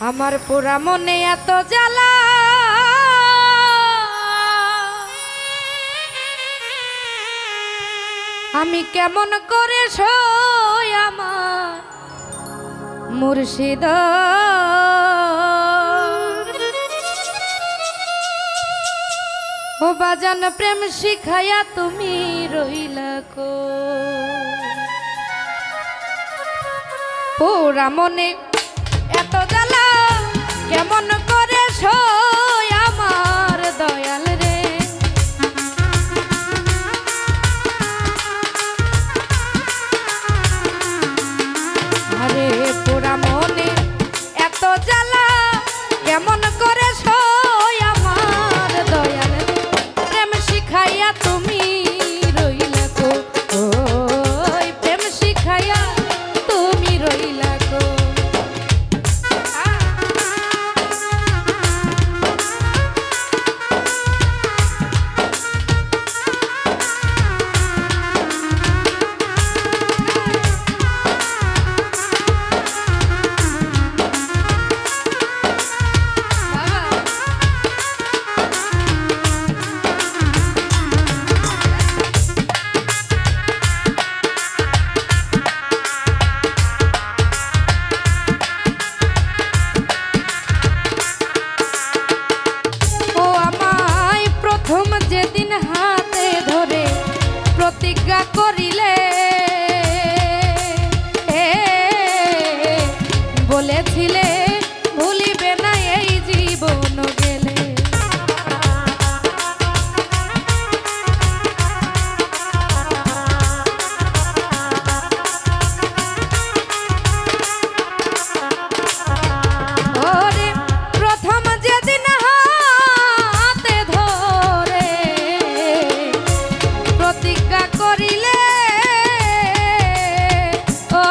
আমার পুরা মনে এত জ্বালা আমি কেমন করে সই আমার মুর্শিদ ও বাজান প্রেম শিখায়া তুমি রইলা কো পুরা মনে এত জ্বালা কেমন করে সই আমার দয়াল রে আরে পুরা মনে এত জ্বালা কেমন করে সই আমার দয়াল রে প্রেম শিখাইয়া তুমি রইলা কো ওই প্রেম শিখাইয়া তুমি রইলা কো প্রতিজ্ঞা করিলে বলেছিলে ভুলিবে না এই জীবন গেলে ওরে প্রথম যেদিন হাতে ধরে প্রতিজ্ঞা করিলে ও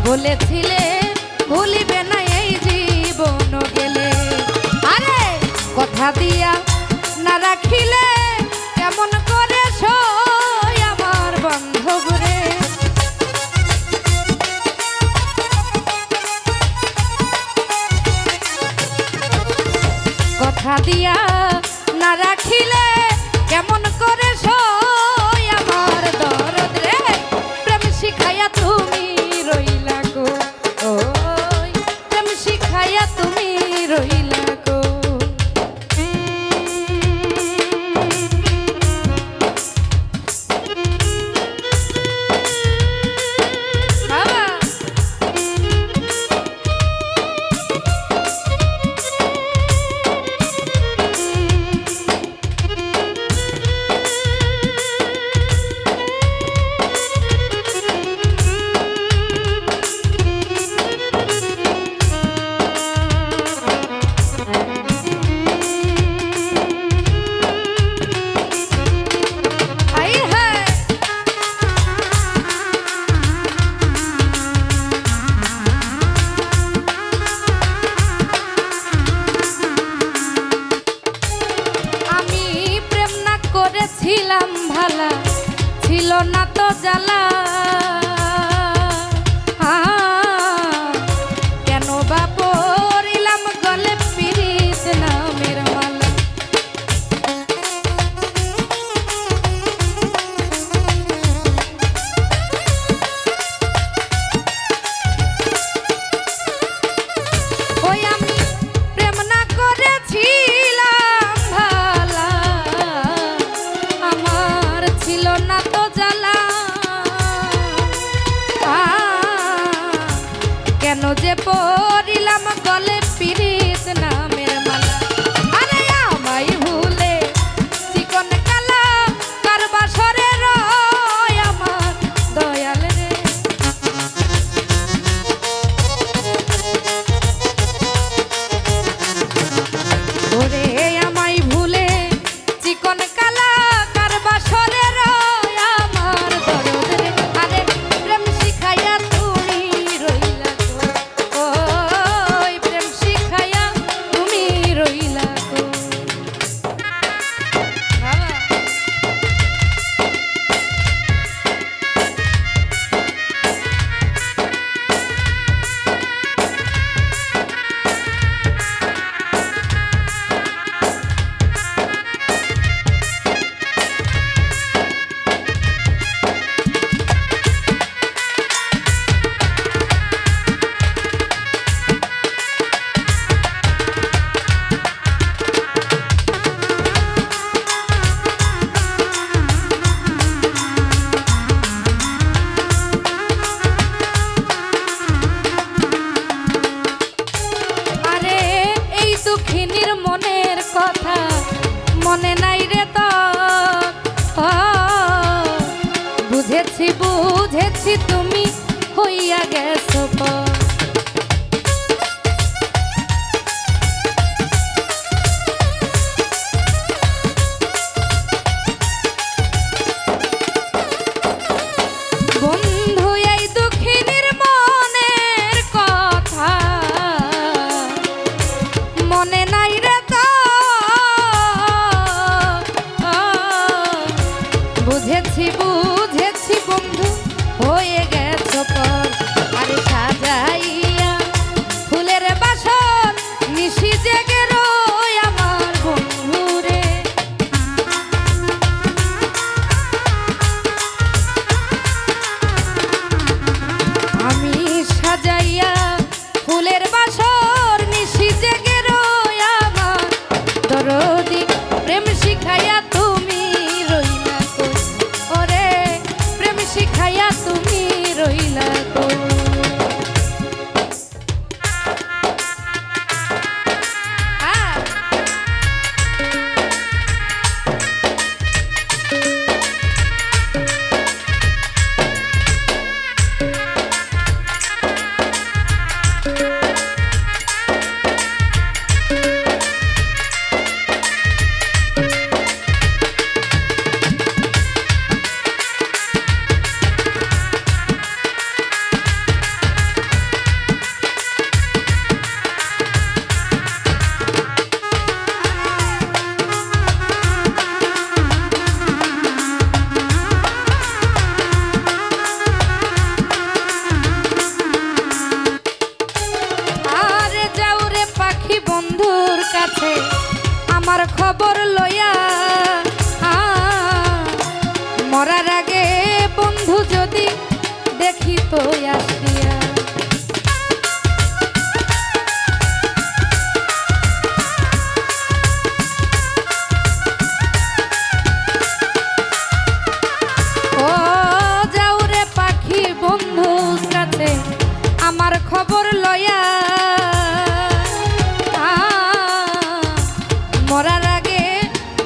বলেছিলে ভুলিবে না এই জীবন গেলে আরে কথা দিয়া না রাখিলে কেমন করে সই আমার বান্ধব রে কথা দিয়া না রাখিলে কেমন করে সই আমার দরদ রে প্রেম শিখাইয়া তুমি রইলা গো ওই প্রেম শিখাইয়া তুমি রইলা গো বাবা ছিলাম ভালা ছিল না তো জ্বালা কেন বা পড়িলাম গলে পিরিত নামের মালা ওই আমি প্রেম না করেছিলাম ভালা ছিল না তো জ্বালা মনে নাই রে তো বুঝেছি বুঝেছি তুমি হইয়া গেছো পর। বুঝেছি বুঝেছি বন্ধু হয়ে গেছো পর। আরে সাজাইয়া ফুলের বাসর নিশি জেগে রই আমার বন্ধু রে। আমি সাজাইয়া ফুলের বাসর নিশি জেগে রই আমার দরদি প্রেম শিখাইয়া তুমি রইলা কই। ওরে প্রেম শিখাইয়া তুমি রইলা কই। বন্ধুর কাছে আমার খবর লইয়া মরার আগে বন্ধু যদি দেখি তো আসিয়া। ও যাও রে পাখি বন্ধুর কাছে আমার খবর লইয়া মরার আগে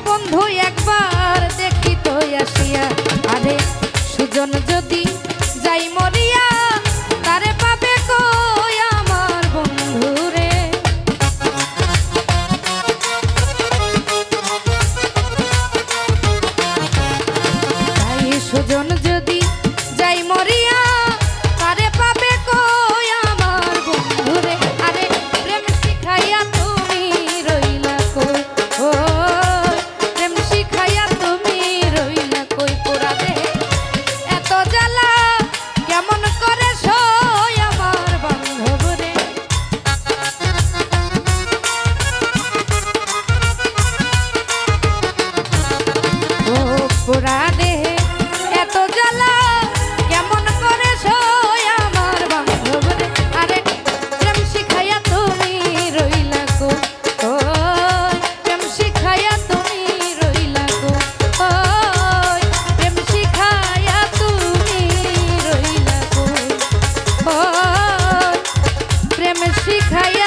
বন্ধু একবার দেখি তো আসিয়া। আরে সুজন যদি যাই মরিয়া তারে পাবে কই আমার বন্ধু রে। তাই সুজন যদি যাই মরিয়া তারে পাবে কই আমার বন্ধু রে। আরে প্রেম শিখাইয়া তুমি রইলা কই। ও প্রেম শিখাইয়া তুমি রইলা কই। পোড়া দেহে এত জ্বালা কেমন করে সই আমার বান্ধব রে। ও পোড়া দেহে এত জ্বালা কেমন করে সই আমার বান্ধব রে। আরে প্রেম শিখাইয়া তুমি রইলা কই। ও প্রেম শিখাইয়া তুমি রইলা কই। ও প্রেম শিখাইয়া তুমি রইলা কই। ও প্রেম শিখাইয়া